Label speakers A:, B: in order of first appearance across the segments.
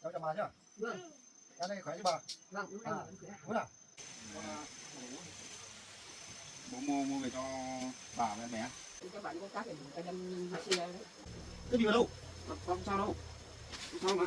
A: cháu chào bà nhá.
B: Vâng.
A: Em đây khỏe chứ bà?
B: Vâng, đúng
A: À,
B: rồi.
A: đúng nào?
C: Bố mua về cho bà với bé.
B: Các bạn có các để người ta đem xe đấy.
C: Cái gì vào đâu? Không sao đâu. Không sao mà.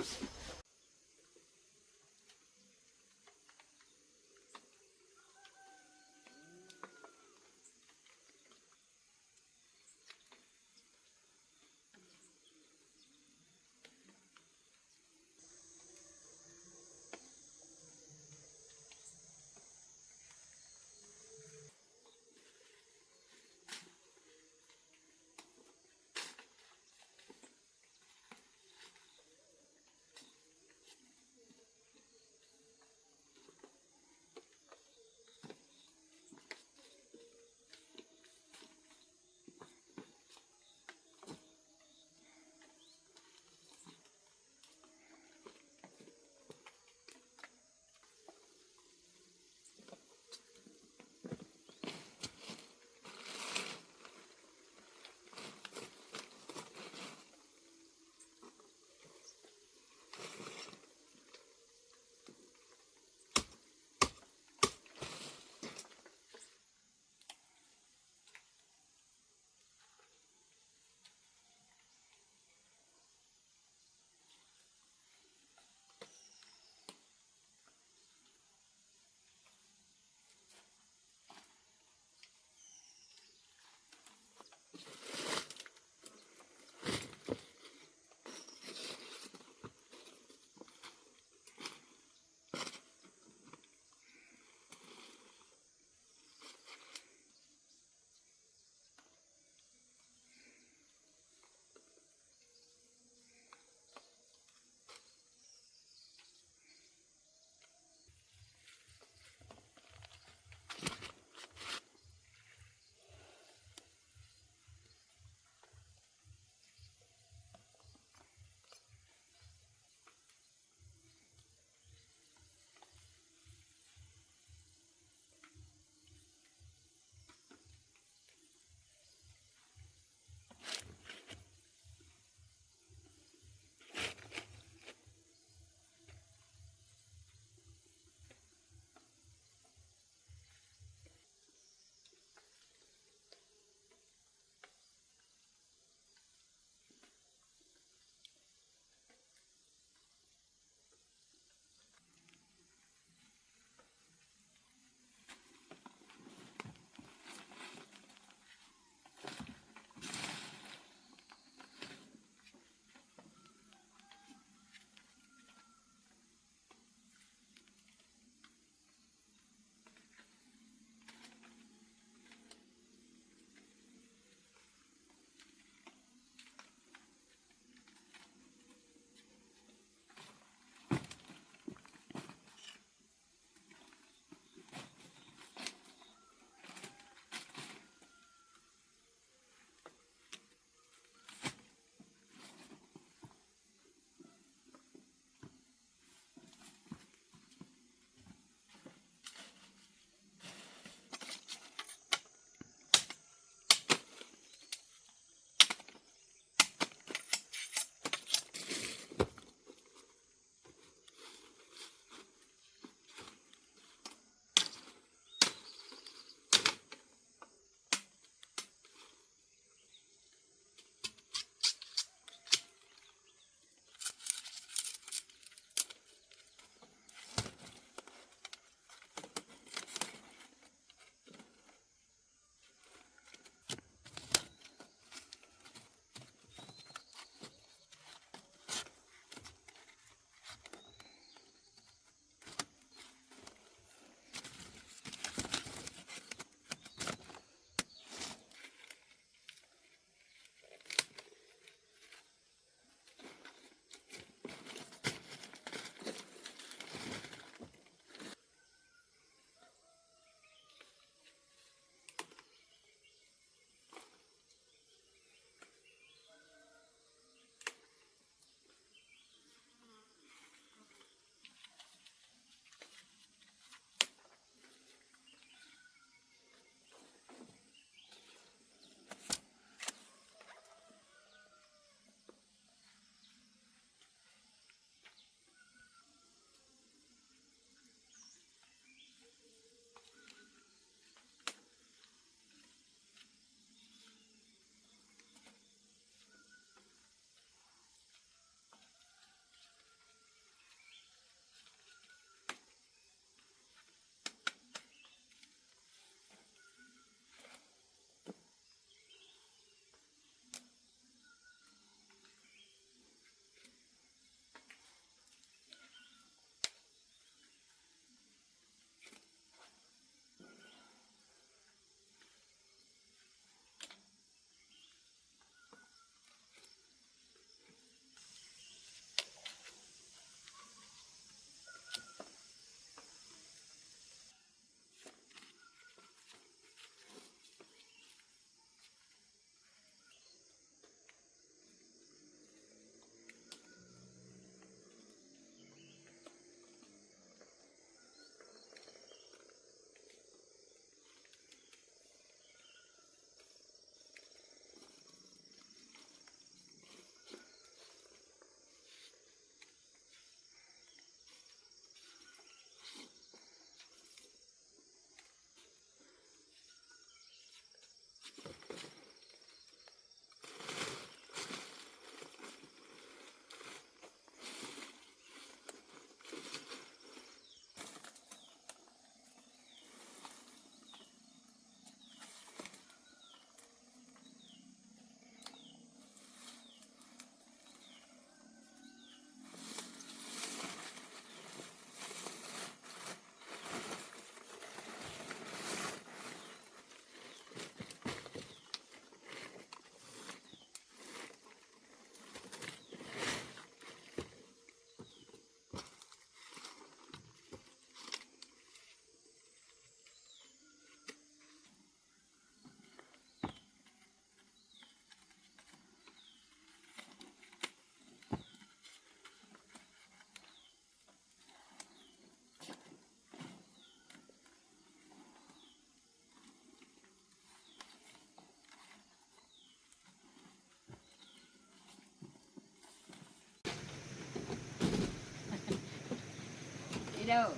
B: đâu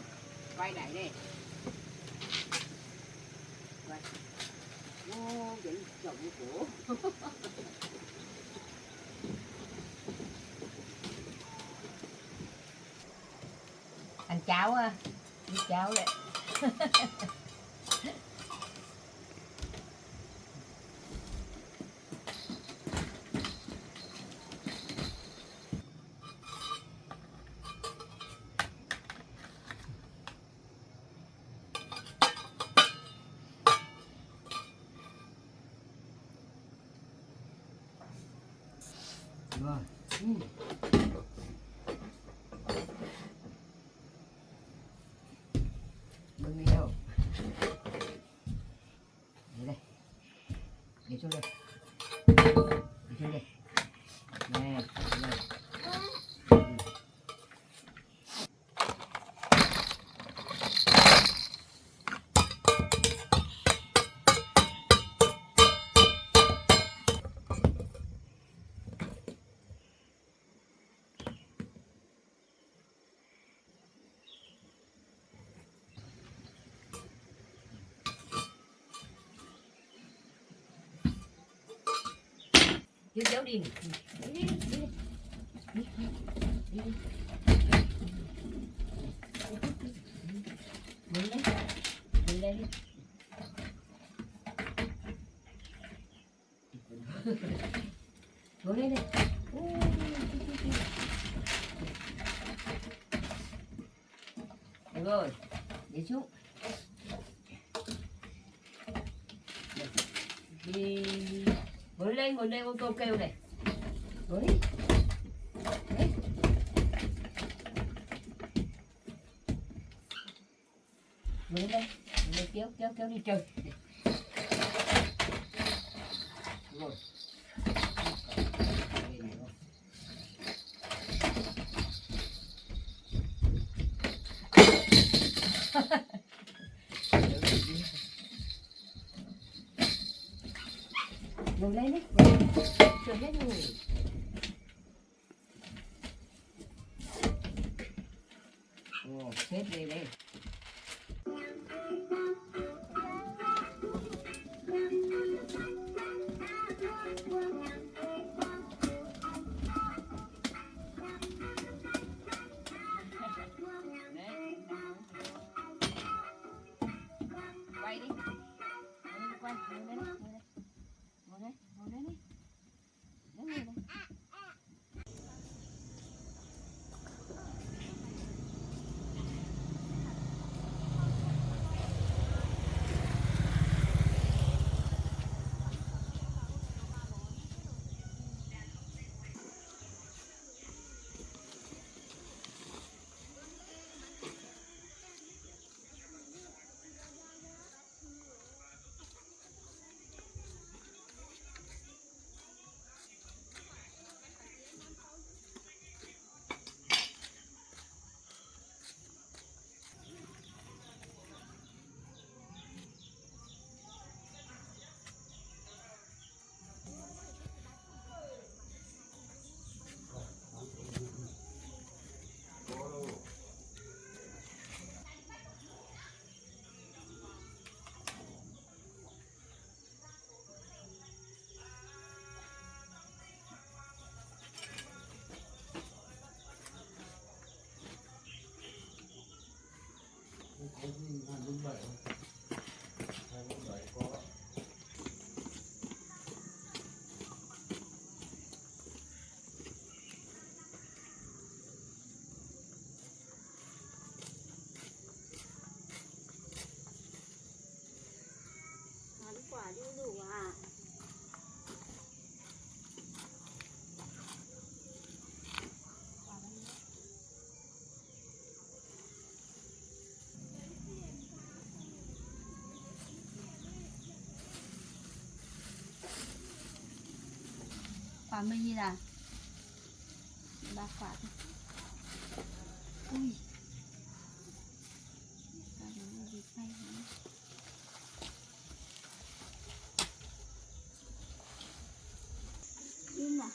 B: quay lại đây quay ô vẫn chồng của ăn cháo á đi cháo đấy
C: rồi
B: bưng đi đâu đây để xuống đây để xuống đây nè Chứ kéo đi. Đi. Đứng đấy. Đứng đây đi. Ngồi đây đi. Được rồi. Đi xuống. Đi. Ngồi lên ô tô kêu này. Ngồi đi. Đấy. Ngồi đây. Ngồi kéo đi chơi. Rồi. Ngồi lên đi. Trời hết rồi. Ồ, xếp đây đây. Quay đi. Quay, ngồi đây đi. Ngồi đây đi. Ngồi đây.
A: Quả đu đủ à? Quả mình như là 3 quả thôi. Ui. Sao nó bị say hả? Im à?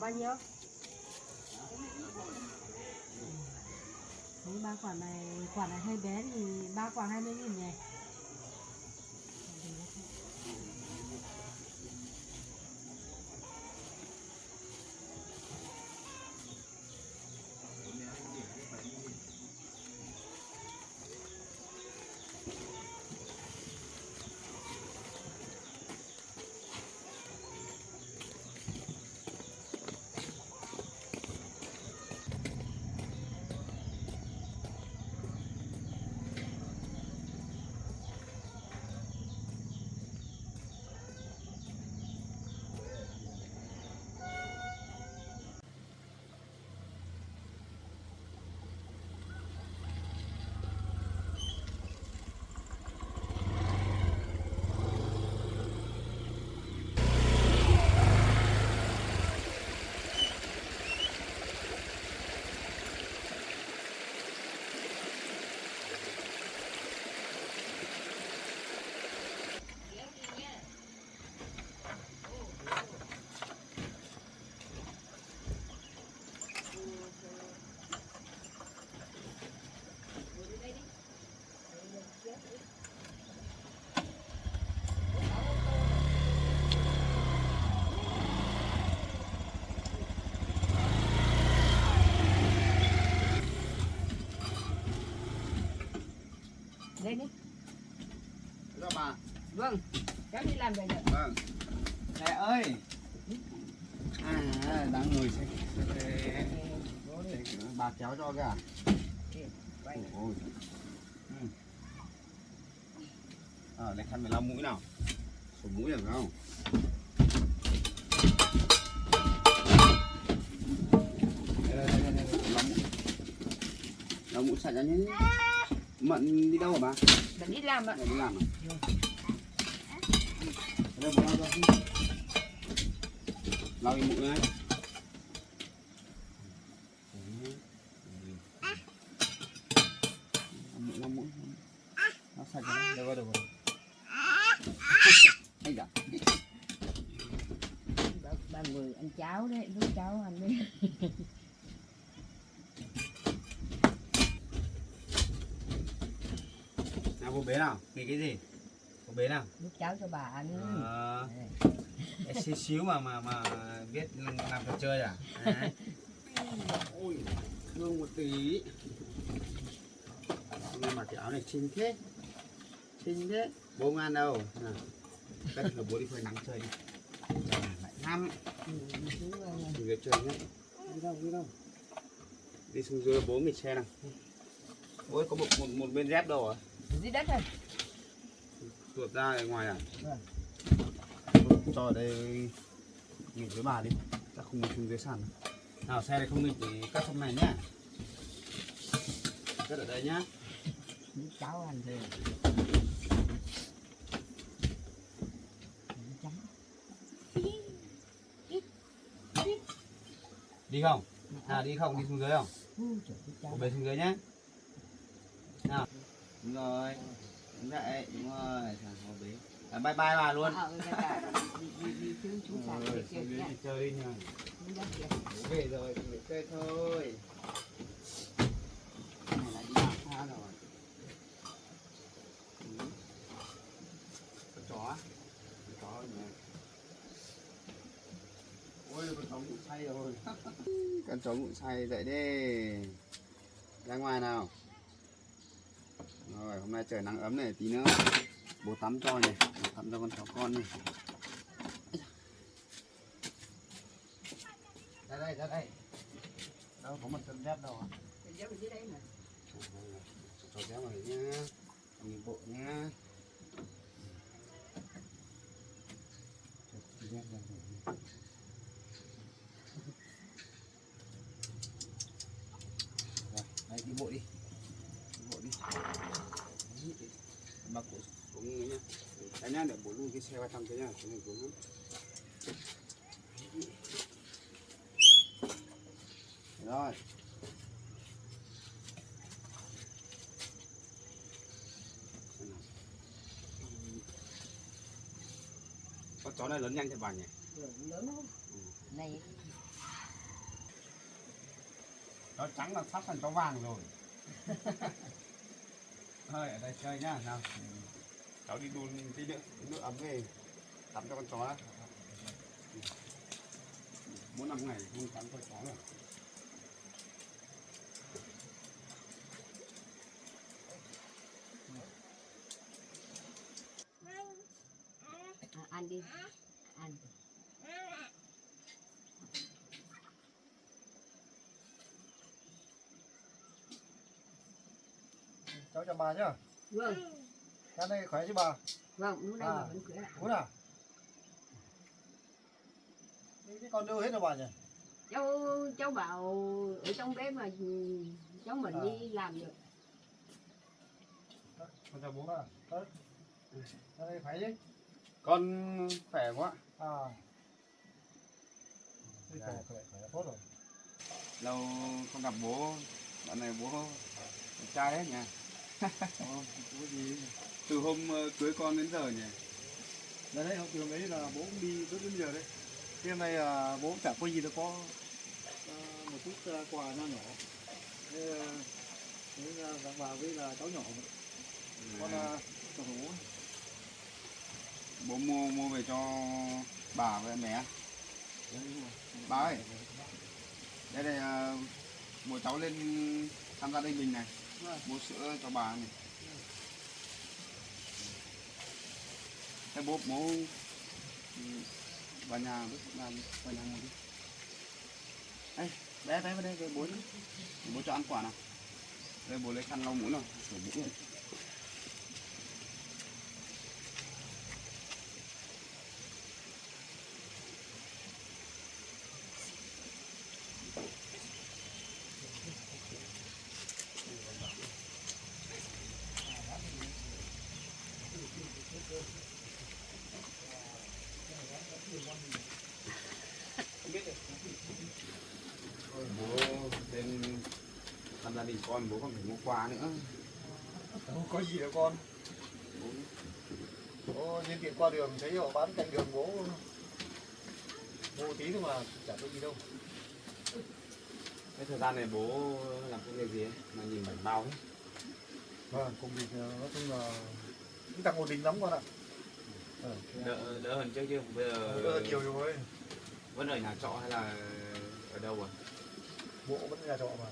B: bao nhiêu?
D: Đấy, quả này hơi bé thì 3 quả 20.000 nhỉ.
B: Lên đi.
C: Đó bà.
B: Vâng, cháu đi làm về rồi.
C: Vâng. Mẹ ơi. À, đang ngồi xe. Bà kéo cho kìa. Ôi. Lấy khăn 15 mũi nào. Số mũi được không? Đây, mũi sạch ra nhé. Mận đi đâu hả bà?
B: Mình đi làm ạ.
C: Mận đi làm à? Đây, bố lau cho. Lau cái mũi này. Mũi. Nó sạch rồi. Đâu rồi. Ây da.
B: Bà người ăn cháo đấy, lúc cháu ăn đấy.
C: Nào bố bé nào? Nghỉ cái gì? Bố bé nào?
B: Lúc cháu cho bà ăn.
C: Xíu xíu mà biết làm trò chơi à? Ôi, thương một tí. Nhưng mà cái áo này xinh thế. Xinh thế. Bố không ăn đâu. Cắt được bố đi phơi nắng chơi đi. Lại năm. Đi về chơi nhé. Đi đâu? Đi xuống dưới bố nghịch xe nào. Ôi có một bên dép đâu à?
B: Dưới đất rồi.
C: Tuột ra ở ngoài à?
B: Vâng.
C: Cho ở đây nghỉ với bà đi. Ta không xuống dưới sàn. Nào xe này không nghịch thì cắt trong này nhá. Cắt ở đây nhá.
B: Lúc cháu ăn rồi.
C: Đi không? Đi không? Đi xuống dưới không? Bố bé xuống dưới nhé. Nào. Đúng rồi. Đúng vậy. Đúng rồi. Bố bé. Bye bye bà luôn.
B: Đi chú sạc để chơi nhá.
C: Đi chơi đi nhờ. Bố về rồi thì phải chơi thôi. Này lại đi làm sao rồi. Con chó. Con chó nhỉ. Ôi con chó ngủ say rồi. Con chó ngủ say dậy đi. Ra ngoài nào. Rồi hôm nay trời nắng ấm này, tí nữa bố tắm cho này, bố tắm cho con chó con này. Ra đây. Đâu có một chân dép đâu à?
B: Chân dép ở dưới đây mà.
C: Cho dép vào đây nhá. Nhìn bộ nhá. Rồi, đây đi bộ đi. Bà cổ xuống nhá. Đấy nhá, để bố lui cái xe vào trong thế nhá. Cái này xuống lắm. Rồi. Con chó này lớn nhanh thế bà nhỉ?
B: Lớn không? Này
C: Chó trắng là sắp thành chó vàng rồi. Thôi ở đây chơi nhá nào. Cháu đi đun tí nữa, nước ấm về tắm cho con chó đó. Muốn 5 ngày không tắm cho chó rồi.
B: Ăn đi. Ăn.
E: Cháu chào bà nhá.
B: Vâng.
E: Cái này khỏe chứ bà?
B: Vâng, lúc này mà vẫn khỏe.
E: Uống à? Cái con đâu hết rồi bà nhỉ?
B: Cháu bảo ở trong bếp mà cháu mình đi làm được.
E: Con chào bố à? Cái này khỏe chứ?
C: Con khỏe quá.
E: À. Khỏe tốt rồi.
C: Lâu không gặp bố, dạo này bố đẹp trai hết nhỉ.
E: Bố gì?
C: Từ hôm cưới con đến giờ nhỉ.
E: Đấy, hôm thường đấy là bố cũng đi tới đến giờ đấy. Thế hôm nay bố cũng chả có gì đâu, có một chút quà nho nhỏ. Thế rằng bà với là cháu nhỏ mà. Con chào bố.
C: Bố mua về cho bà với mẹ. Bà ơi, đây này, bố cháu lên thăm gia đình mình này, mua sữa cho bà này. Thế bố vào nhà vào nhà ngồi đi. Đây, bé vào đây, bố cho ăn quả nào. Đây bố lấy khăn lau mũi nào, sửa mũi này. Bố lên thăm gia đình con, bố còn phải mua quà nữa.
E: Không có gì đâu con. Bố nhân tiện qua đường thấy họ bán cạnh đường bố mua tí thôi mà chả có gì đâu.
C: Cái thời gian này bố làm công việc gì ấy mà nhìn bảnh bao hết.
E: Vâng, công việc nói chung là cũng chẳng ổn định lắm con ạ.
C: Đỡ hơn trước chưa? Bây giờ
E: Nhiều rồi.
C: vẫn ở nhà trọ hay là ở đâu rồi?
E: Bố vẫn nhà trọ mà.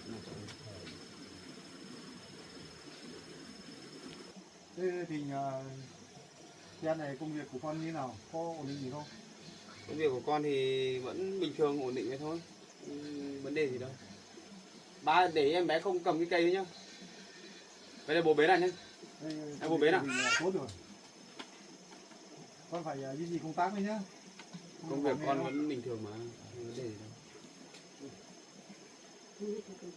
C: Nhà trọ.
E: Thế thì gian này công việc của con như thế nào? Có ổn định gì không?
C: Công việc của con thì vẫn bình thường, ổn định vậy thôi. Vấn đề gì đâu. Ba để em bé không cầm cái cây đấy nhá. Bây giờ bố bế lại nhá. Em bố bế nào.
E: Tốt rồi. Con phải duy trì công tác đấy nhá.
C: Công việc con vẫn bình thường mà, không vấn đề gì đâu.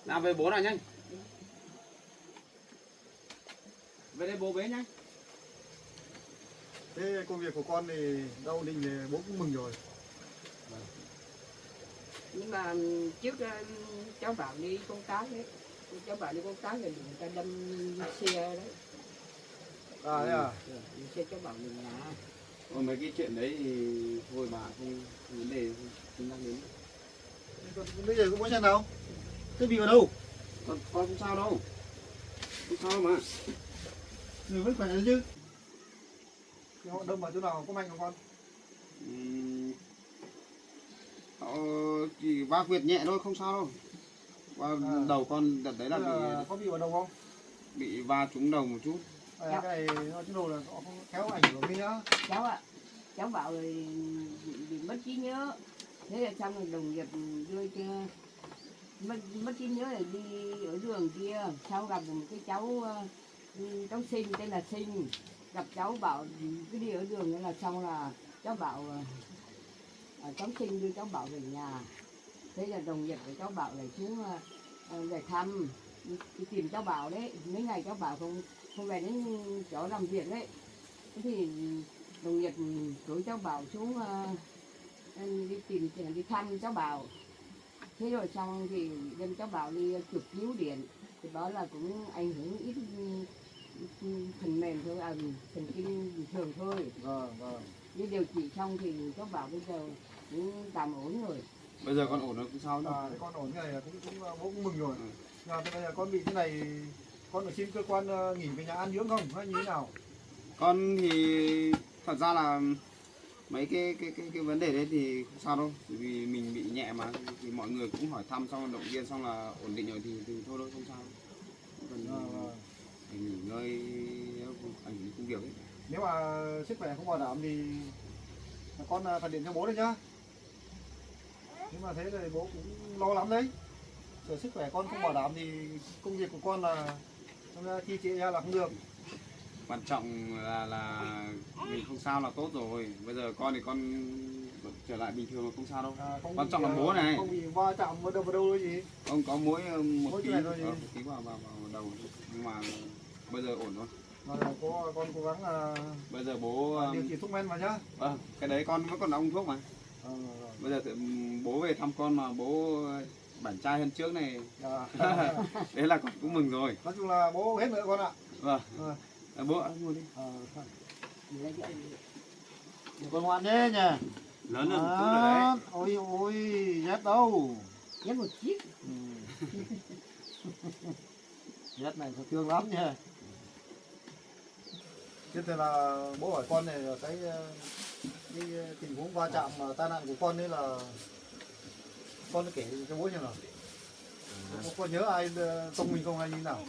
C: Nào về bố nào nhanh. Về đây bố bế nhanh.
E: Thế công việc của con thì đâu ổn định thì bố cũng mừng rồi.
B: Nhưng mà trước cháu bảo đi công tác đấy. Cháu bảo đi công tác thì người ta đâm xe đấy.
E: À thế à?
B: Xe cháu bảo mình nhà.
C: Còn mấy cái chuyện đấy thì thôi bà không vấn đề không nhắc đến.
E: Bây giờ có muốn xem nào? Thế bị ở đâu?
C: Con không sao đâu. Không sao mà.
E: Người vẫn khỏe chứ? Thì họ đâm vào chỗ nào có mạnh không con?
C: Họ chỉ va quyệt nhẹ thôi, không sao đâu. Đầu con đợt đấy là
E: có bị ở đâu không?
C: bị va trúng đầu một chút.
E: Cái này nó chứ đồ là họ không kéo ảnh hưởng đi nhá.
B: Cháu ạ, cháu bảo rồi bị mất trí nhớ. Thế là xong rồi đồng nghiệp đưa cho mất trí nhớ là đi ở đường kia. Cháu gặp một cái cháu Sinh, tên là Sinh. Gặp cháu bảo cứ đi ở đường là xong là cháu bảo cháu Sinh đưa cháu bảo về nhà. Thế là đồng nghiệp của cháu bảo là xuống về thăm, đi tìm cháu bảo đấy. Mấy ngày cháu bảo không về đến chỗ làm việc đấy. Thế thì đồng nghiệp cử cháu bảo xuống đi thăm cháu bảo. Thế rồi xong thì đem cháu bảo đi chụp chiếu điện, thì đó là cũng ảnh hưởng ít phần mềm thôi, thần kinh bình thường thôi.
E: Vâng.
B: Đi điều trị xong thì cháu bảo bây giờ cũng tạm ổn rồi.
C: Bây giờ con ổn rồi cũng sao đâu.
E: Thế con ổn cái này là cũng bố cũng mừng rồi. Nhưng mà bây giờ con bị thế này, con phải xin cơ quan nghỉ về nhà ăn dưỡng không hay như thế nào?
C: Con thì thật ra là mấy cái vấn đề đấy thì không sao đâu, bởi vì mình bị nhẹ mà, thì mọi người cũng hỏi thăm xong động viên xong là ổn định rồi thì thôi thôi không sao. Còn phải nghỉ ngơi ảnh hưởng đến công việc ấy.
E: Nếu mà sức khỏe không bảo đảm thì con phải điện cho bố đấy nhá. Nhưng mà thế thì bố cũng lo lắm đấy. Sợ sức khỏe con không bảo đảm thì công việc của con là khi chị ra là không được.
C: Quan trọng là mình không sao là tốt rồi. Bây giờ con thì con trở lại bình thường là không sao đâu. Quan trọng là bố này.
E: Không bị va chạm vào đâu đâu gì.
C: Ông có mỗi một
E: Mỗi
C: tí,
E: cái này thôi gì?
C: một tí vào đầu, nhưng mà bây giờ ổn rồi.
E: Con cố gắng
C: Bây giờ bố
E: điều trị thuốc men vào nhá.
C: cái đấy con vẫn còn uống thuốc mà. Bây giờ bố về thăm con mà bố bản trai hơn trước này, đấy là con cũng mừng rồi.
E: Nói chung là bố hết nữa con ạ.
C: Vâng. Bố ngồi đi.
E: Con ngoan nhé nhỉ.
C: Lớn hơn một chút rồi đấy.
E: Ôi ôi, nhét đâu.
B: Nhét một chiếc.
E: Nhét này phải thương lắm nha. Thế thì là bố hỏi con này là cái tình huống va chạm mà tai nạn của con ấy là con kể cho bố xem nào. Con nhớ ai tông mình không hay như thế nào?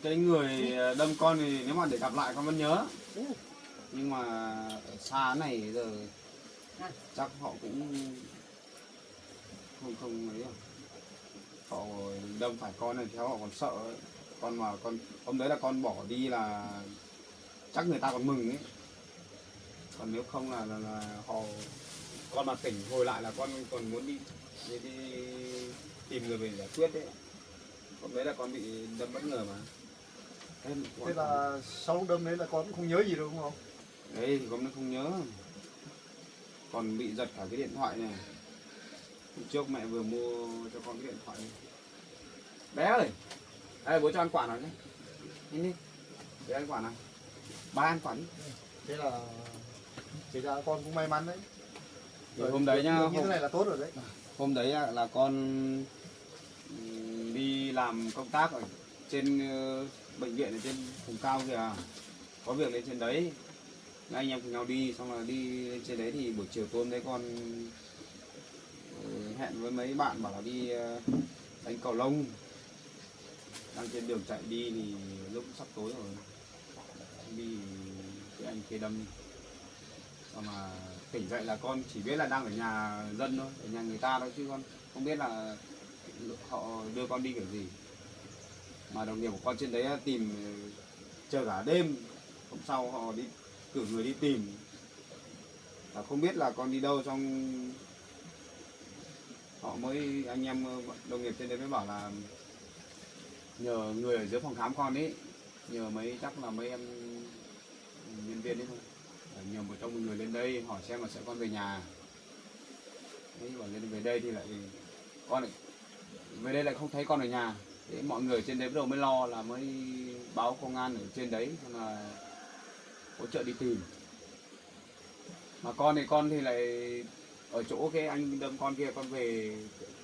C: Cái người đâm con thì nếu mà để gặp lại con vẫn nhớ, nhưng mà ở xa này giờ chắc họ cũng không ấy à. Họ đâm phải con này theo họ còn sợ ấy. Con mà con hôm đấy là con bỏ đi là chắc người ta còn mừng ấy, còn nếu không là họ, con mà tỉnh hồi lại là con còn muốn đi tìm người về giải quyết đấy. Hôm đấy là con bị đâm bất ngờ mà.
E: Thế là sau lúc đâm đấy là con cũng không nhớ gì đâu đúng không?
C: Đấy thì con nó không nhớ, còn bị giật cả cái điện thoại này. Hôm trước mẹ vừa mua cho con cái điện thoại này. Bé ơi, đây bố cho ăn quả nào nhé, nhìn đi, để ăn quả nào, ba ăn quả đi.
E: Thế là chỉ ra con cũng may mắn đấy.
C: Thì hôm đấy nhá,
E: như thế này là tốt rồi đấy.
C: hôm đấy là con đi làm công tác ở trên bệnh viện ở trên vùng cao kìa, có việc lên trên đấy, anh em cùng nhau đi, xong là đi lên trên đấy thì buổi chiều tối đấy con hẹn với mấy bạn bảo là đi đánh cầu lông, đang trên đường chạy đi thì lúc sắp tối rồi đi cái anh kia đâm, xong mà tỉnh dậy là con chỉ biết là đang ở nhà dân thôi, ở nhà người ta thôi, chứ con không biết là họ đưa con đi kiểu gì. Mà đồng nghiệp của con trên đấy tìm chờ cả đêm, hôm sau họ đi cử người đi tìm, là không biết là con đi đâu, xong họ mới, anh em đồng nghiệp trên đấy mới bảo là nhờ người ở dưới phòng khám con ấy, nhờ mấy chắc là mấy em nhân viên ấy thôi, nhờ một trong một người lên đây hỏi xem là sẽ con về nhà. Đấy, bảo lên về đây thì lại con lại về đây lại không thấy con ở nhà. Thế mọi người trên đấy bắt đầu mới lo, là mới báo công an ở trên đấy, xong là hỗ trợ đi tìm. Mà con thì lại ở chỗ cái anh đâm con kia, con về,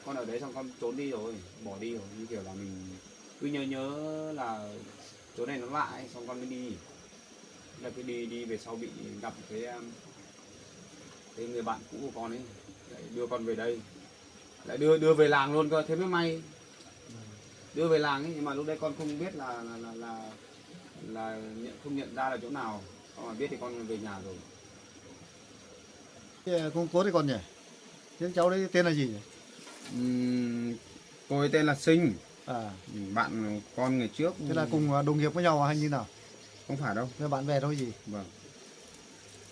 C: con ở đấy xong con trốn đi rồi, bỏ đi rồi, như kiểu là mình cứ nhớ là chỗ này nó lạ ấy, xong con mới đi. Là cái đi về sau bị gặp cái người bạn cũ của con ấy, lại đưa con về đây, lại đưa về làng luôn cơ, thế mới may. Đưa về làng ấy, nhưng mà lúc đấy con không biết là không nhận ra là chỗ nào, con mà biết thì con về nhà rồi.
E: Không cố thì con nhỉ? Thế cháu đấy tên là gì nhỉ?
C: Cô ấy tên là Sinh,
E: À,
C: bạn con ngày trước.
E: thế là cùng đồng nghiệp với nhau hay như nào?
C: Không phải đâu.
E: Với bạn bè thôi gì?
C: Vâng.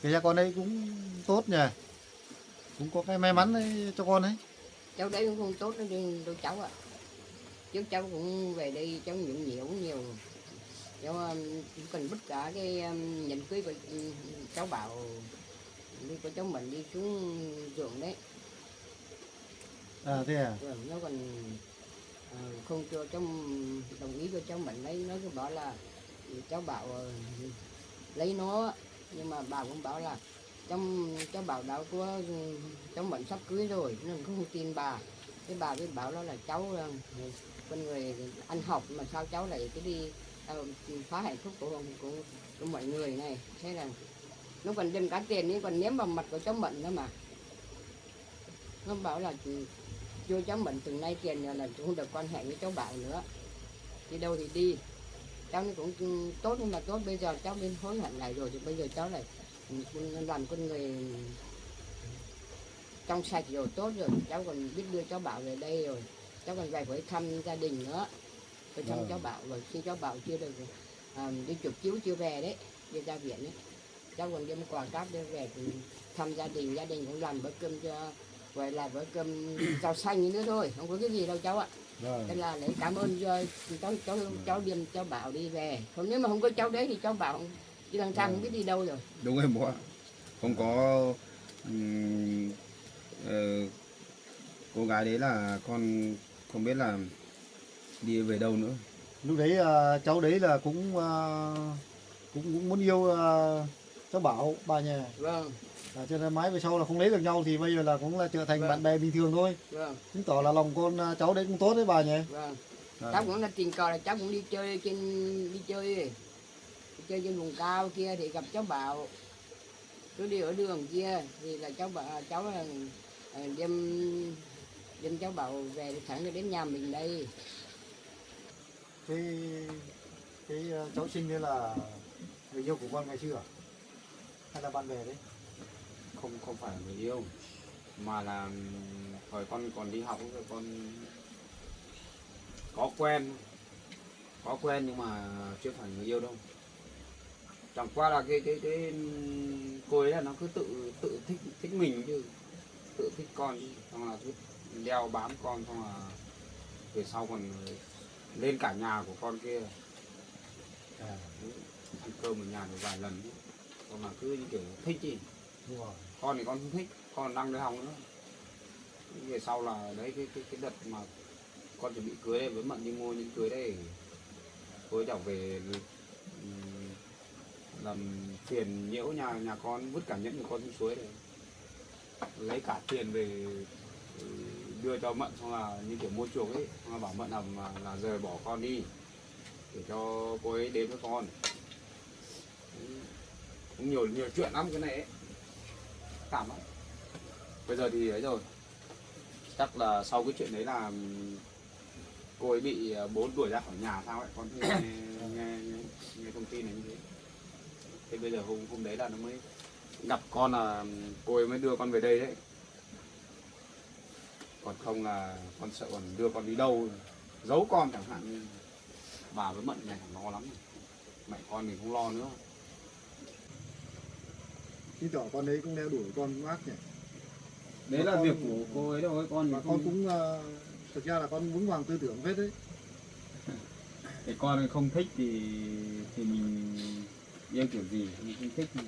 E: Cái cha con đấy cũng tốt nhỉ? Cũng có cái may mắn đấy cho con ấy.
B: Cháu đấy cũng không tốt đâu cháu ạ. Chứ cháu cũng về đây cháu nhịn nhiều. Cháu cũng cần bất cả cái nhận cưới của cháu Bảo đi của cháu mình đi xuống ruộng đấy.
E: À thế à?
B: Rồi nó còn không cho cháu đồng ý cho cháu mình lấy, nó cứ bảo là cháu Bảo lấy nó, nhưng mà bà cũng bảo là cháu bảo đó của cháu Mận sắp cưới rồi nên không tin bà. Cái bà mới bảo đó là cháu con người ăn học mà sao cháu lại cứ đi phá hạnh phúc của mọi người này. Thế là nó còn đem cả tiền ấy còn ném vào mặt của cháu Mận nữa mà. Nó bảo là chưa cháu Mận từng nay tiền là không được quan hệ với cháu Bảo nữa. Đi đâu thì đi. Cháu nó cũng tốt nhưng mà tốt bây giờ cháu bên hối hận lại rồi thì bây giờ cháu lại làm con người trong sạch rồi tốt rồi, cháu còn biết đưa cháu Bảo về đây rồi, cháu còn về với thăm gia đình nữa, với thăm cháu Bảo rồi khi cháu Bảo chưa được đi chụp chiếu chưa về đấy, đi ra viện đấy, cháu còn đem quà cáp đưa về thăm gia đình cũng làm bữa cơm cho gọi là bữa cơm rau xanh nữa thôi, không có cái gì đâu cháu ạ. Thế là lấy cảm ơn cháu đem cháu Bảo đi về. Còn nếu mà không có cháu đấy thì cháu Bảo đi lang thang không biết đi đâu rồi.
C: Đúng rồi bố ạ. Không có cô gái đấy là con không biết là đi về đâu nữa.
E: Lúc đấy cháu đấy là cũng muốn yêu cháu Bảo bà nhà.
B: Vâng.
E: Cho nên mãi về sau là không lấy được nhau thì bây giờ là cũng là trở thành bạn bè bình thường thôi.
B: Vâng.
E: Chứng tỏ là lòng con cháu đấy cũng tốt đấy bà nhỉ.
B: Vâng. Cháu cũng là tình cờ là cháu cũng đi chơi trên vùng cao kia thì gặp cháu Bảo. Cứ đi ở đường kia thì là cháu là đem cháu Bảo về thẳng đến nhà mình đây.
E: Cái cháu Sinh đấy là người yêu của con ngày xưa à? Hay là bạn bè đấy?
C: Không phải người yêu mà là hồi con còn đi học rồi con có quen nhưng mà chưa phải người yêu đâu. Chẳng qua là cái cô ấy là nó cứ tự thích mình chứ, tự thích con chứ, xong là cứ đeo bám con, xong là về sau còn lên cả nhà của con kia ăn cơm ở nhà được vài lần chứ. Còn là cứ như kiểu thích gì. Con thì con không thích, con đang đi học nữa. Về sau là đấy cái đợt mà con chuẩn bị cưới đây với Mận đi mua những cưới đây, cô ấy trở về làm phiền nhiễu nhà con, vứt cả nhẫn của con xuống suối này, lấy cả tiền về đưa cho Mận, xong là như kiểu mua chuộc ấy, xong là bảo Mận là rời bỏ con đi để cho cô ấy đến với con. Cũng nhiều chuyện lắm cái này ấy, cảm lắm. Bây giờ thì ấy rồi, chắc là sau cái chuyện đấy là cô ấy bị bố đuổi ra khỏi nhà sao ấy, con nghe thông tin này như thế. Thế bây giờ hôm đấy là nó mới gặp con, là cô ấy mới đưa con về đây đấy. Còn không là con sợ còn đưa con đi đâu, giấu con chẳng hạn như bà với Mận này lo lắm. Mẹ con thì không lo nữa.
E: Chứng tỏ con đấy cũng đeo đuổi con cũng ác nhỉ.
C: Đấy là việc của cô ấy thôi, con
E: mà con cũng thực ra là con vững vàng tư tưởng hết đấy.
C: Cái con không thích thì mình yêu kiểu gì, mình không thích thì...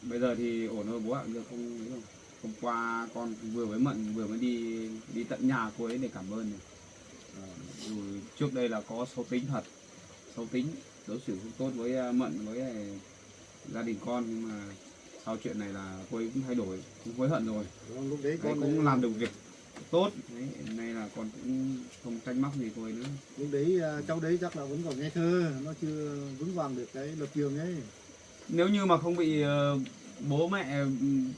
C: Bây giờ thì ổn rồi bố ạ, giờ không ấy rồi. Hôm qua con vừa với Mận vừa mới đi tận nhà cô ấy để cảm ơn này. Rồi trước đây là có xấu tính thật, xấu tính, đối xử không tốt với Mận với gia đình con, nhưng mà sau chuyện này là cô ấy cũng thay đổi, cũng hối hận rồi.
E: Lúc đấy con
C: cũng làm được việc tốt. Đấy, nay là con cũng không trách móc gì cô ấy nữa.
E: Lúc đấy cháu đấy chắc là vẫn còn ngây thơ, nó chưa vững vàng được cái lập trường ấy.
C: Nếu như mà không bị bố mẹ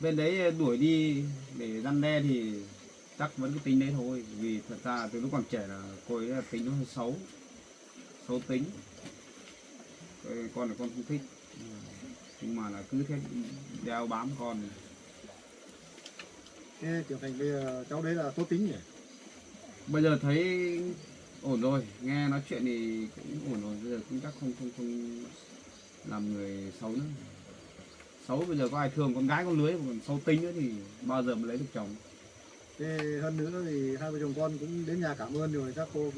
C: bên đấy đuổi đi để răn đe thì chắc vẫn cái tính đấy thôi. Vì thật ra từ lúc còn trẻ là cô ấy là tính nó hơi xấu tính. Con là con không thích, nhưng mà là cứ thế đeo bám con.
E: Thế trưởng thành bây giờ cháu đấy là tốt tính nhỉ?
C: Bây giờ thấy ổn rồi, nghe nói chuyện thì cũng ổn rồi, bây giờ cũng chắc không làm người xấu nữa. Xấu bây giờ có ai thương con gái con lưới, còn xấu tính nữa thì bao giờ mới lấy được chồng.
E: Thế hơn nữa thì hai vợ chồng con cũng đến nhà cảm ơn rồi, các cô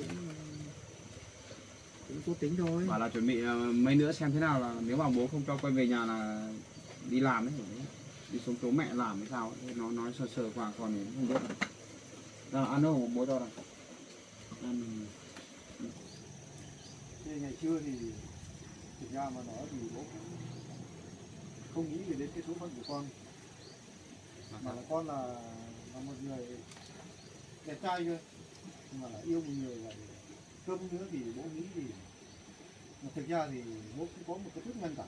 E: cũng tốt tính thôi.
C: Bảo là chuẩn bị mấy nữa xem thế nào, là nếu mà bố không cho quay về nhà là đi làm đấy, đi xuống chỗ mẹ làm hay sao ấy. Nó nói sơ qua con thì không biết. Rồi ăn đâu bố cho này. Ăn.
E: Thế ngày xưa thì thực ra mà nói thì bố không nghĩ về đến cái số phận của con, mà là con là một người đẹp trai thôi, nhưng mà là yêu một người là cơm nữa thì bố nghĩ thì mà thực ra thì bố cũng có một cái chút ngăn cản.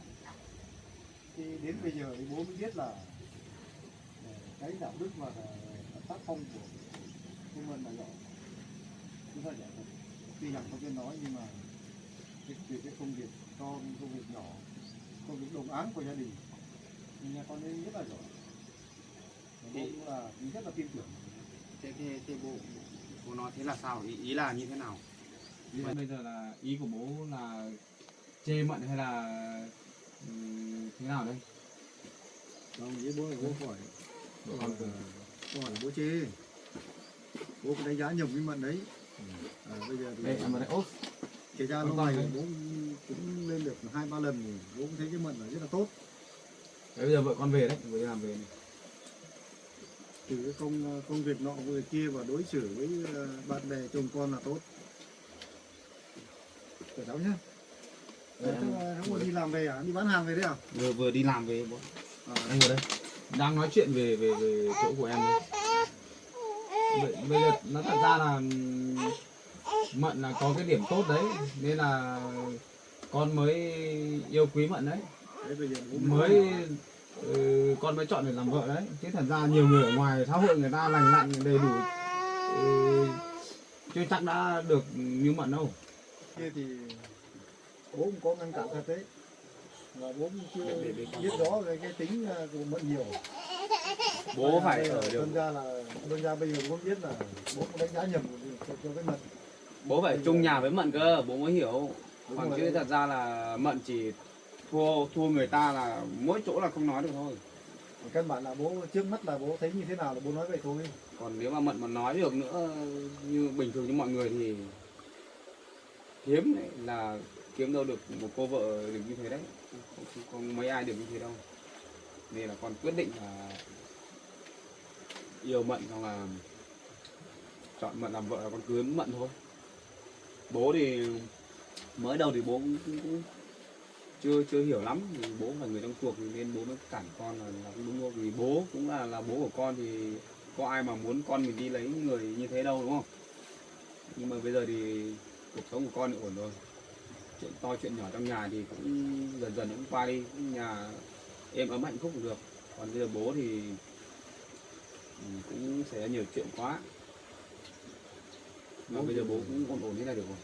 E: Thì đến bây giờ thì bố mới biết là cái đạo đức và tác phong của mình là giỏi, chúng ta giỏi thật. Tuy rằng không biết nói nhưng mà cái công việc to, công việc nhỏ, công việc đồng áng của gia đình, nhưng mà con ấy rất là giỏi. Và bố cũng là rất là tin tưởng.
C: Thế bố nói thế là sao? Ý là như thế nào?
F: Bây giờ là ý của bố là chê Mận hay là thế nào đây?
E: Không, với bố hỏi,
F: Con
E: câu hỏi là bố chê, bố có đánh giá nhầm với Mận đấy. Bây giờ thì
F: đây em vào đây. Ốp.
E: kể ra lâu ngày bố cũng lên được 2-3 lần thì bố cũng thấy cái Mận là rất là tốt.
F: Đấy, bây giờ vợ con về đấy, vừa đi làm về này.
E: Từ cái công việc nọ vừa kia và đối xử với bạn bè chồng con là tốt. Chào cháu nhá. Cháu vừa đi làm về à? Đi bán hàng về đấy à?
F: Vừa đi làm về bố. Anh vào đây. Đang nói chuyện về chỗ của em đây. Bây giờ nó thật ra là Mận là có cái điểm tốt đấy, nên là con mới yêu quý Mận đấy.
E: Đấy bây giờ
F: Con mới chọn để làm vợ đấy, chứ thật ra nhiều người ở ngoài xã hội người ta lành lặn đầy đủ, chưa chắc đã được như Mận đâu.
E: kia thì bố cũng có ngăn cản thật đấy, và bố cũng chưa biết rõ về cái tính của Mận nhiều.
F: Bố phải ở được,
E: đơn ra bây giờ bố biết là bố cũng đánh giá nhầm cho cái Mận.
F: bố phải chung nhà với Mận cơ, bố mới hiểu.
E: Đúng
F: Còn
E: rồi.
F: chứ thật ra là Mận chỉ thua người ta là mỗi chỗ là không nói được thôi.
E: Căn bản là bố trước mắt là bố thấy như thế nào là bố nói vậy thôi.
F: Còn nếu mà Mận mà nói được nữa như bình thường như mọi người thì hiếm đấy, là kiếm đâu được một cô vợ được như thế đấy, không mấy ai được như thế đâu. Nên là con quyết định là yêu Mận, xong là chọn Mận làm vợ, là con cưới Mận thôi. Bố thì mới đầu thì bố cũng chưa hiểu lắm, thì bố là người trong cuộc nên bố mới cản con là cũng đúng thôi. Vì bố cũng là bố của con thì có ai mà muốn con mình đi lấy người như thế đâu, đúng không? Nhưng mà bây giờ thì cuộc sống của con thì ổn rồi, chuyện to chuyện nhỏ trong nhà thì cũng dần dần cũng qua đi, nhà êm ấm hạnh phúc được. Còn bây giờ bố thì cũng xảy ra nhiều chuyện quá, mà bây giờ bố cũng ổn thế này được rồi.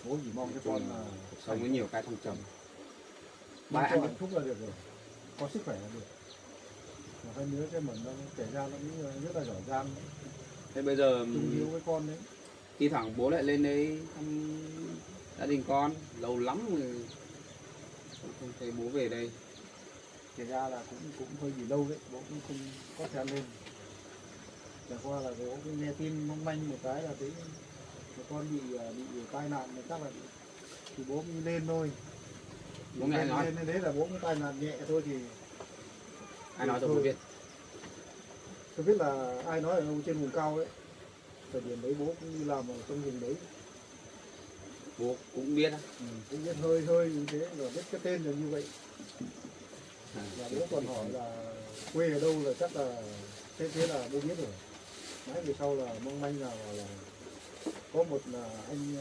E: Bố chỉ mong cái con là
F: Cuộc sống có nhiều cái thăng trầm.
E: ba
F: Ba
E: cho
F: anh
E: hạnh phúc là được rồi, có sức khỏe là được. Mà hơn nữa cái Mận nó kể ra nó cũng rất là giỏi giang,
F: Thế bây giờ
E: chung hiếu với con đấy.
F: thi thoảng bố lại lên đấy thăm gia đình con, lâu lắm rồi không thấy bố về đây.
E: Kể ra là cũng hơi bị lâu đấy, bố cũng không có thời gian lên. Chẳng qua là bố cũng nghe tin mong manh một cái là thấy con bị tai nạn, mà chắc là thì bố cũng lên thôi.
F: Bố nghe ai nói?
E: Lên đấy là bố cũng tai nạn nhẹ thôi thì
F: Ai nói cho bố biết?
E: tôi biết là ai nói ở đâu trên vùng cao ấy. Thời điểm đấy bố cũng đi làm ở trong vùng đấy.
F: Bố cũng biết á.
E: Cũng biết hơi như thế, rồi biết cái tên là như vậy. Và bố còn hỏi là quê ở đâu là chắc là thế là bố biết rồi. Mãi về sau là mong manh là có một là anh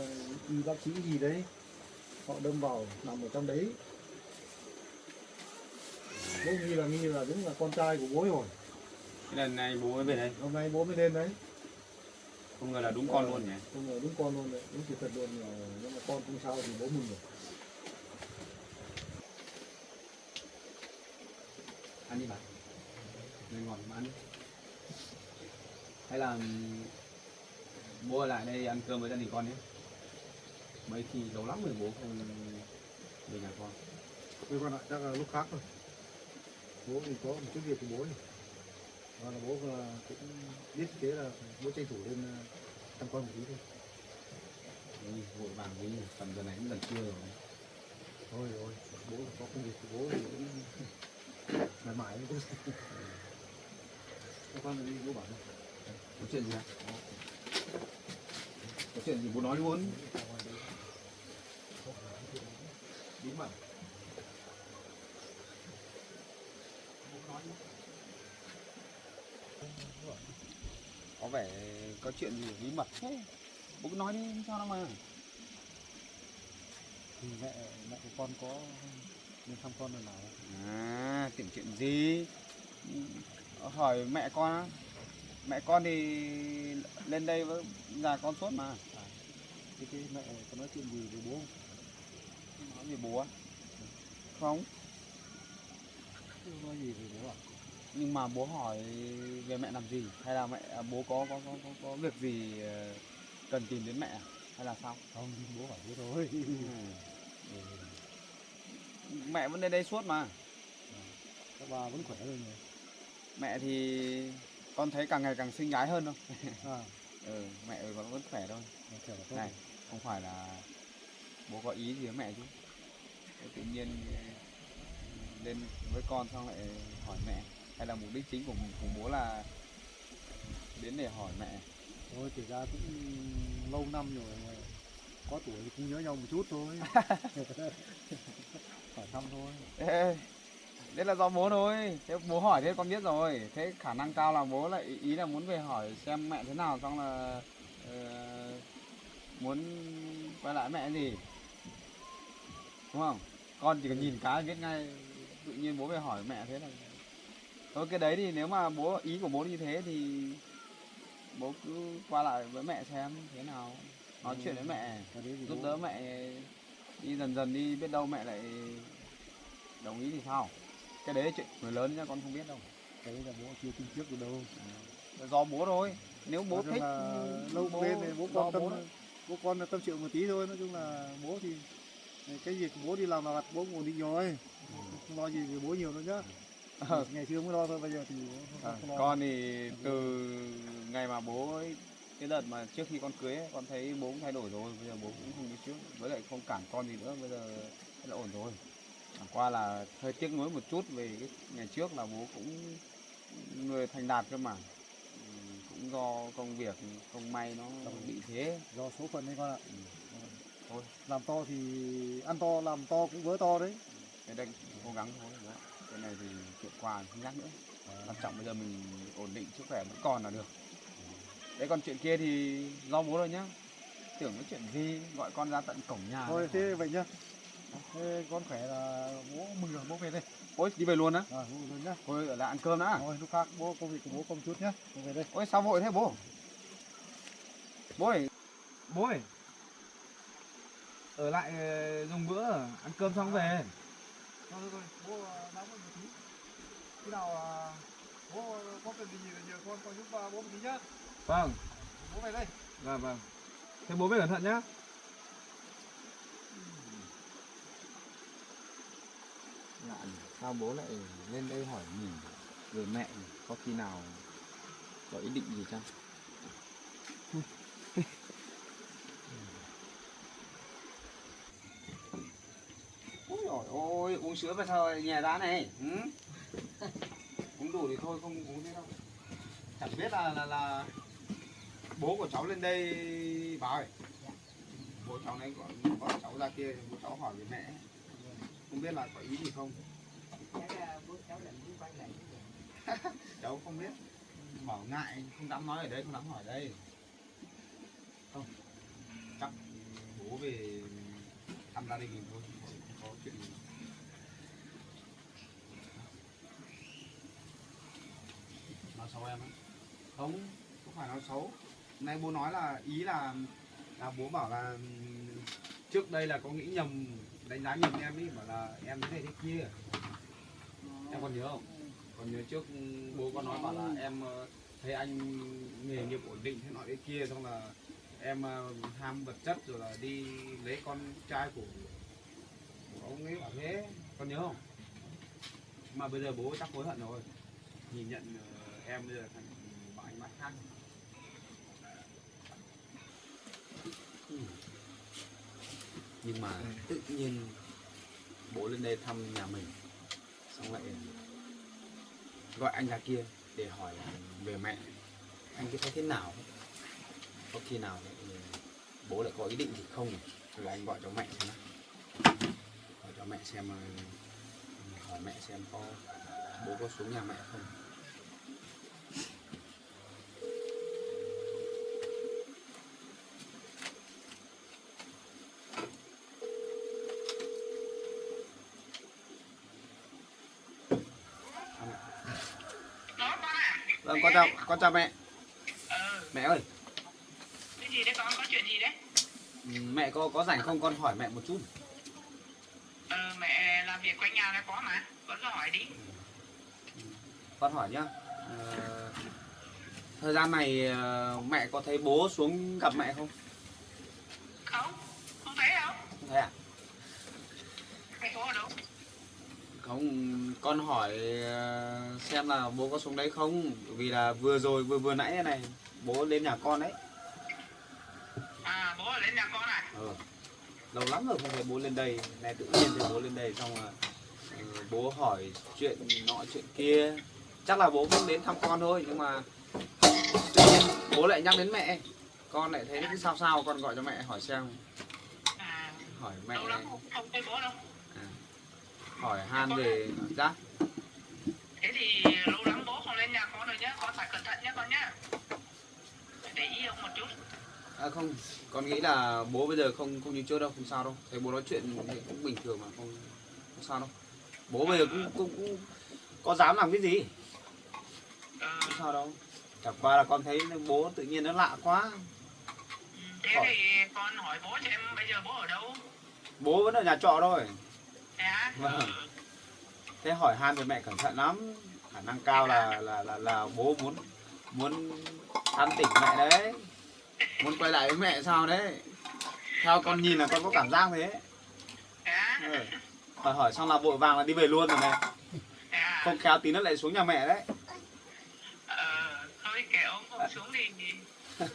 E: y bác sĩ gì đấy, họ đâm vào nằm ở trong đấy. Bố nghi là đúng là con trai của bố rồi.
F: Thế lần này bố mới về đây,
E: Hôm nay bố mới lên đấy.
F: không ngờ là đúng con luôn nhỉ?
E: Không ngờ đúng con luôn đấy, đúng sự thật luôn, là nếu mà con không sao thì bố mừng rồi.
F: Ăn đi bà. Lên ngồi mà ăn đi. Hay là bố ở lại đây ăn cơm với gia đình con nhé. Mấy khi lâu lắm rồi bố không về nhà con.
E: Thôi con ạ, chắc là lúc khác rồi. Bố thì có một chút việc của bố này. Và là bố cũng biết thế là bố tranh thủ lên thăm con một tí thôi.
F: Đấy, vội vàng với tầm giờ này cũng gần trưa rồi.
E: Thôi rồi, bố có công việc của bố thì cũng mãi mãi cũng cho con đi bố bảo đâu.
F: Có chuyện gì hả? Có chuyện gì bố nói luôn. Bí mật. có vẻ có chuyện gì bí mật thế. Bố cứ nói đi cho nó mà.
E: Thì mẹ của con có lên thăm con lần nào?
F: À, chuyện gì? Hỏi mẹ con á. Mẹ con thì lên đây với già con suốt mà.
E: Thế mẹ có nói chuyện gì với bố không?
F: Nói về bố á? Không.
E: Không nói gì về bố à?
F: Nhưng mà bố hỏi về mẹ làm gì? Hay là bố có việc gì cần tìm đến mẹ à? Hay là sao?
E: Không, bố hỏi thế thôi.
F: Mẹ vẫn lên đây suốt mà.
E: Các bà vẫn khỏe rồi nhỉ?
F: Mẹ thì con thấy càng ngày càng xinh gái hơn đâu.
E: À,
F: Mẹ vẫn khỏe thôi.
E: khỏe là tốt.
F: Này, không phải là bố có ý gì với mẹ chứ? Thế tự nhiên lên với con xong lại hỏi mẹ. Hay là mục đích chính của bố là đến để hỏi mẹ?
E: Thôi kể ra cũng lâu năm rồi, có tuổi thì cũng nhớ nhau một chút thôi. Hỏi thăm thôi.
F: Ê, đấy là do bố thôi. Thế bố hỏi thế con biết rồi. Thế khả năng cao là bố lại ý là muốn về hỏi xem mẹ thế nào, xong là muốn quay lại mẹ gì, đúng không? Con chỉ cần nhìn cái biết ngay, tự nhiên bố về hỏi mẹ thế là thôi. Cái đấy thì nếu mà ý của bố như thế thì bố cứ qua lại với mẹ xem thế nào, nói chuyện với mẹ,
E: Cái đấy thì
F: giúp
E: bố-
F: đỡ mẹ đi dần dần đi, biết đâu mẹ lại đồng ý thì sao. Cái đấy chuyện người lớn nha, con không biết đâu.
E: cái đấy là bố chưa tin trước được đâu.
F: Là do bố thôi. Nếu bố
E: Nói chung
F: thích
E: là lâu
F: bố,
E: bên thì bố
F: do
E: con tâm
F: bố đó.
E: bố con tâm sự một tí thôi. Nói chung là bố thì cái việc của bố đi làm là bố cũng ổn định rồi, không lo gì về bố nhiều đâu nhá. Ngày xưa mới lo thôi, bây giờ thì không lo.
F: Con thì từ ngày mà bố ấy, cái đợt mà trước khi con cưới ấy, con thấy bố cũng thay đổi rồi. Bây giờ bố cũng không như trước, với lại không cản con gì nữa. Bây giờ là ổn rồi. Chẳng qua là hơi tiếc nuối một chút về cái ngày trước là bố cũng người thành đạt cơ mà. Cũng do công việc không may nó bị thế.
E: Do số phận đấy con ạ.
F: Thôi
E: Làm to thì ăn to, làm to cũng vỡ to đấy.
F: cái đây cố gắng thôi bố. Cái này thì chuyện qua không nhắc nữa. Quan trọng bây giờ mình ổn định sức khỏe vẫn còn là được. Đấy, còn chuyện kia thì do bố rồi nhá. Tưởng cái chuyện gì gọi con ra tận cổng nhà.
E: Thôi thế vậy nhá. Thế con khỏe là bố mừng rồi, bố về đây.
F: Ôi đi về luôn á?
E: Rồi bố về nhá.
F: Thôi ở lại ăn cơm đã.
E: Rồi lúc khác bố công việc của bố công chút nhá. Bố về đây.
F: Ôi sao vội thế bố? Bố ơi, ở lại dùng bữa, ăn cơm xong về.
E: Thôi bố nóng một tí. Khi nào bố có cần gì thì nhờ con giúp bố một tí nhá.
F: Vâng.
E: Bố về đây.
F: Vâng. Thế bố về cẩn thận nhá. Lạ nhỉ, sao bố lại lên đây hỏi mình về mẹ nhỉ? Có khi nào có ý định gì chăng? Ôi dồi ôi, uống sữa về sao nhè ra này? Uống đủ thì thôi, không uống thế đâu. Chẳng biết là bố của cháu lên đây báo ơi. Bố cháu này có cháu ra kia, bố cháu hỏi về mẹ. Không biết là có ý gì không? Cháu không biết. Bảo ngại, không dám nói ở đây, không dám hỏi đây. Không, chắc bố về thăm gia đình mình thôi, không có chuyện gì. Nói xấu em á? Không phải nói xấu. Nay bố nói là ý là bố bảo là trước đây là có nghĩ nhầm, đánh giá nhầm em ý, bảo là em thế này thế kia. Em còn nhớ không? Còn nhớ trước bố có nói bảo là em thấy anh nghề nghiệp ổn định thế nọ thế kia, xong là em ham vật chất rồi là đi lấy con trai của ông ấy bảo thế. Con nhớ không? Mà bây giờ bố chắc hối hận rồi. Nhìn nhận em bây giờ thành một ánh mắt khác. Nhưng mà tự nhiên bố lên đây thăm nhà mình, xong lại gọi anh ra kia để hỏi về mẹ. Anh cứ thấy thế nào? Có khi nào bố lại có ý định gì không? Rồi anh gọi cho mẹ xem. Gọi cho mẹ xem, hỏi mẹ xem có bố có xuống nhà mẹ không. con chào mẹ. Mẹ ơi.
G: Cái gì đấy con, có chuyện gì đấy?
F: Mẹ có rảnh không, con hỏi mẹ một chút.
G: Mẹ làm việc quanh nhà này có mà, con cứ hỏi đi.
F: Con hỏi nhá. Thời gian này mẹ có thấy bố xuống gặp mẹ không?
G: Không, không thấy đâu.
F: Không thấy à?
G: Mẹ có ở đâu?
F: Không, con hỏi xem là bố có xuống đấy không, vì là vừa nãy này bố lên nhà con đấy.
G: À, bố ở lên nhà con à?
F: Lâu lắm rồi không thấy bố lên đây, này tự nhiên thấy bố lên đây xong là bố hỏi chuyện nọ chuyện kia, chắc là bố cũng đến thăm con thôi, nhưng mà tự nhiên bố lại nhắc đến mẹ, con lại thấy cái sao con gọi cho mẹ hỏi xem.
G: À,
F: Hỏi mẹ,
G: lâu lắm không thấy bố đâu.
F: hỏi han về giá.
G: Thế thì lâu lắm bố không lên nhà con rồi nhá, con phải cẩn thận nhá con nhá. Phải để ý ông một chút.
F: Không, con nghĩ là bố bây giờ không như trước đâu, không sao đâu. Thấy bố nói chuyện thì cũng bình thường mà, không sao đâu. Bố bây giờ cũng có dám làm cái gì, không sao đâu. Chẳng qua là con thấy bố tự nhiên nó lạ quá.
G: Thế thì con hỏi bố xem bây giờ bố ở đâu?
F: Bố vẫn ở nhà trọ thôi.
G: Thế hả?
F: Vâng. Thế hỏi han về mẹ cẩn thận lắm, khả năng cao là bố muốn thăm tỉnh mẹ đấy, muốn quay lại với mẹ sao đấy. Theo con nhìn là con có cảm giác thế.
G: Thế hả?
F: Hỏi xong là vội vàng là đi về luôn rồi này,
G: Thế hả?
F: không khéo tí nữa lại xuống nhà mẹ đấy.
G: Thôi kệ ông không xuống thì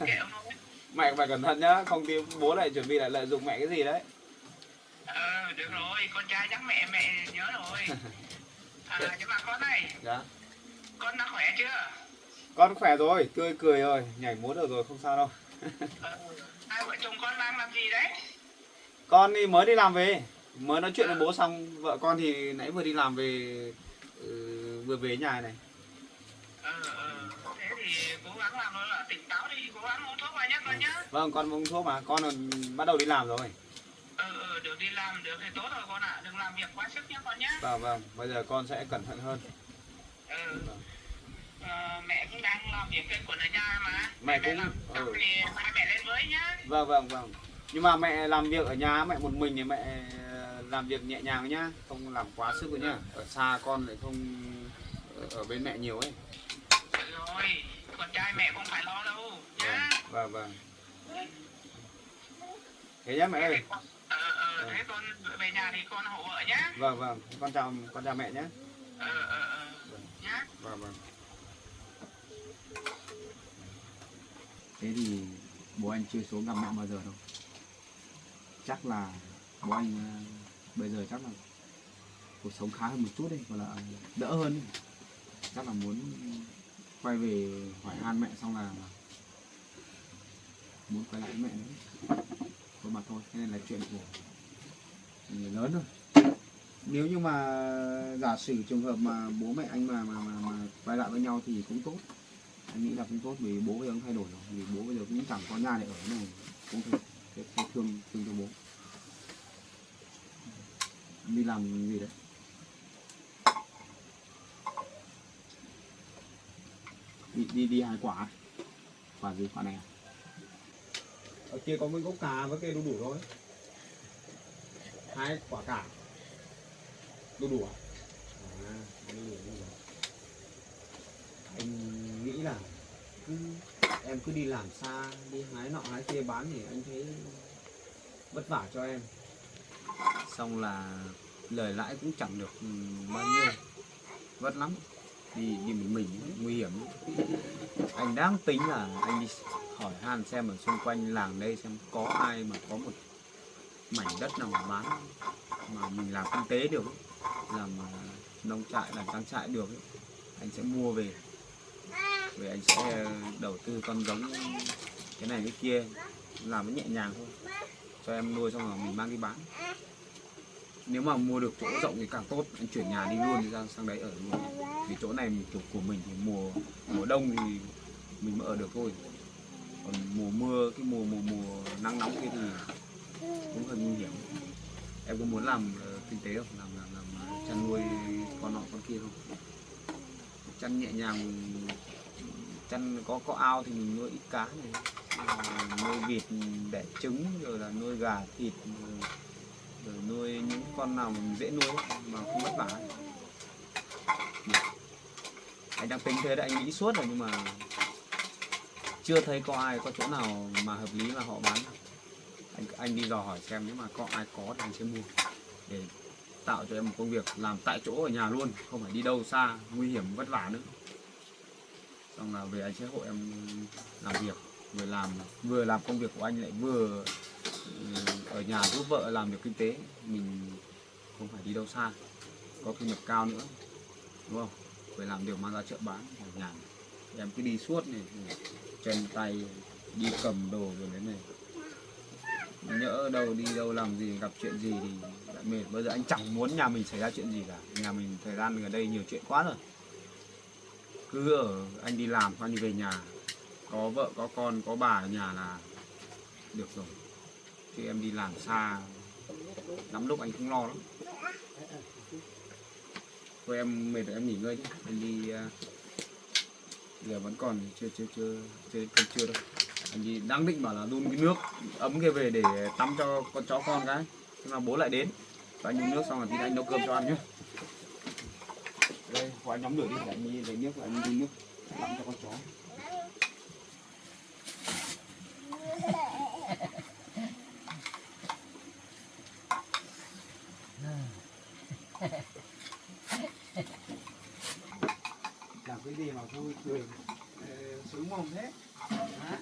G: kệ ông thôi.
F: Mẹ phải cẩn thận nhá, không thì bố lại chuẩn bị lại lợi dụng mẹ cái gì đấy.
G: Được rồi, con trai nhắc mẹ nhớ rồi. Nhưng mà con này,
F: Dạ.
G: con đã khỏe chưa?
F: Con khỏe rồi, tươi cười rồi, nhảy múa được rồi, không sao đâu.
G: Hai vợ chồng con đang làm gì đấy?
F: Con thì mới đi làm về, mới nói chuyện với bố xong, vợ con thì nãy vừa đi làm về, vừa về nhà này.
G: Thế thì cố gắng làm nó là tỉnh táo đi, cố gắng uống thuốc vào nhé con nhá.
F: Vâng, con uống thuốc mà, con bắt đầu đi làm rồi.
G: Được đi làm được thì tốt rồi con ạ, đừng làm việc quá sức nhé con nhá.
F: Vâng, bây giờ con sẽ cẩn thận hơn.
G: Mẹ cũng đang làm việc cái quần ở nhà mà.
F: Mẹ cũng
G: làm thì hai mẹ lên với nhá.
F: Vâng. Nhưng mà mẹ làm việc ở nhà, mẹ một mình thì mẹ làm việc nhẹ nhàng nhá, không làm quá sức rồi nhá. Ở xa con lại không ở bên mẹ nhiều ấy.
G: Rồi, con trai mẹ không phải lo đâu nhá.
F: Vâng. Thế nhá mẹ ơi.
G: Thế con về nhà thì con hộ vợ nhá.
F: Vâng, con chào mẹ nhé.
G: Nhá.
F: Vâng. Thế thì bố anh chưa xuống gặp mẹ bao giờ đâu. Chắc là bố anh bây giờ chắc là cuộc sống khá hơn một chút đấy, hoặc là đỡ hơn đấy. Chắc là muốn quay về hỏi han mẹ xong là muốn quay lại với mẹ nữa. Thôi mà thôi, thế nên là chuyện của người lớn thôi. Nếu như mà giả sử trường hợp mà bố mẹ anh mà quay lại với nhau thì cũng tốt. Anh nghĩ là cũng tốt, vì bố bây giờ cũng thay đổi rồi, vì bố bây giờ cũng chẳng có nhà để ở này, cũng thế thương cho bố. Đi làm gì đấy? Đi hái quả. Quả gì, quả này à? Ở kia có mấy gốc cà với cây đu đủ thôi. Hái quả cà. Đu đủ à? Đu đủ. Anh nghĩ là em cứ đi làm xa, đi hái nọ hái kia bán thì anh thấy vất vả cho em. Xong là lời lãi cũng chẳng được bao nhiêu, vất lắm. Đi mình nguy hiểm. Anh đang tính là anh đi hỏi han xem ở xung quanh làng đây xem có ai mà có một mảnh đất nào mà bán mà mình làm kinh tế được, làm nông trại, làm trang trại được ấy. Anh sẽ mua về anh sẽ đầu tư con giống cái này cái kia, làm nó nhẹ nhàng thôi, cho em nuôi xong rồi mình mang đi bán. Nếu mà mua được chỗ rộng thì càng tốt, anh chuyển nhà đi luôn ra sang đấy ở luôn. Vì chỗ này kiểu của mình thì mùa đông thì mình mới ở được thôi, còn mùa mưa, cái mùa nắng nóng kia thì cũng hơi nguy hiểm. Em có muốn làm kinh tế không, làm chăn nuôi con nọ con kia không? Chăn nhẹ nhàng chăn có ao thì mình nuôi ít cá này, nuôi vịt đẻ trứng, rồi là nuôi gà thịt, rồi nuôi những con nào mình dễ nuôi mà không vất vả. Anh đang tính thế đấy, anh nghĩ suốt rồi nhưng mà chưa thấy có ai có chỗ nào mà hợp lý mà họ bán. Anh đi dò hỏi xem nếu mà có ai có thì anh sẽ mua để tạo cho em một công việc làm tại chỗ ở nhà luôn, không phải đi đâu xa nguy hiểm vất vả nữa. Xong là về anh sẽ hộ em làm việc, vừa làm công việc của anh lại vừa ở nhà giúp vợ làm việc kinh tế, mình không phải đi đâu xa, có thu nhập cao nữa, đúng không? Phải làm điều mang ra chợ bán ở nhà. Em cứ đi suốt này, chân tay đi cầm đồ rồi đấy này, nhỡ đâu đi đâu làm gì gặp chuyện gì thì lại mệt. Bây giờ anh chẳng muốn nhà mình xảy ra chuyện gì cả, nhà mình thời gian gần đây nhiều chuyện quá rồi. Cứ ở anh đi làm anh về nhà có vợ có con có bà ở nhà là được rồi, chứ em đi làm xa lắm lúc anh không lo lắm. Thôi em mệt rồi em nghỉ ngơi chứ, anh đi giờ vẫn còn chưa đâu. Anh đi đang định bảo là đun cái nước ấm kia về để tắm cho con chó con cái, nhưng mà bố lại đến và anh đun nước xong rồi tí nữa anh nấu cơm cho ăn nhé. Đây của anh nhóm lửa đi để anh đi lấy nước và anh đun nước tắm cho con chó.
C: Làm cái gì mà vui cười sướng mồm thế hả?